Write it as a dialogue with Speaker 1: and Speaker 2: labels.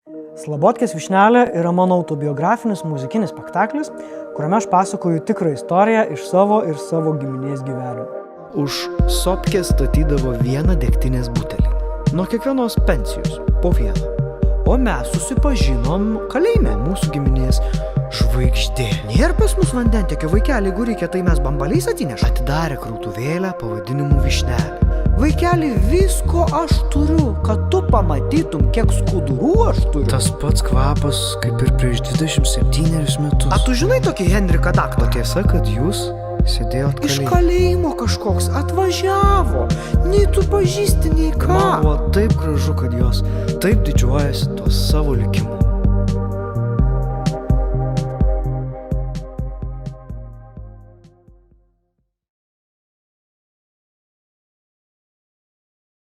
Speaker 1: Slabotkės Višnelė yra mano autobiografinis muzikinis spektaklis, kuriame aš pasakoju tikrą istoriją iš savo ir savo giminės gyvenimo.
Speaker 2: Už sopkės statydavo vieną degtinės butelį. Nuo kiekvienos pensijos po vieną. O mes susipažinom kalėjime mūsų giminės žvaigždė. Nėra pas mus vandentekio vaikelį, jeigu reikia, tai mes bambaliais atsinešam. Atidarė krautuvėlę pavadinimu Višnelė. Vaikeli, visko aš turiu, kad tu pamatytum, kiek skudurų aš turiu.
Speaker 3: Tas pats kvapas, kaip ir prieš 27 metus.
Speaker 2: A tu žinai tokį Henriką Daktarą?
Speaker 3: Tiesa, kad jūs sėdėjot
Speaker 2: Iš
Speaker 3: kalėjime.
Speaker 2: kalėjimo kažkoks atvažiavo. Nei tu pažįsti, nei ką.
Speaker 3: Man buvo taip gražu, kad jos taip didžiuojasi tuo savo likimu.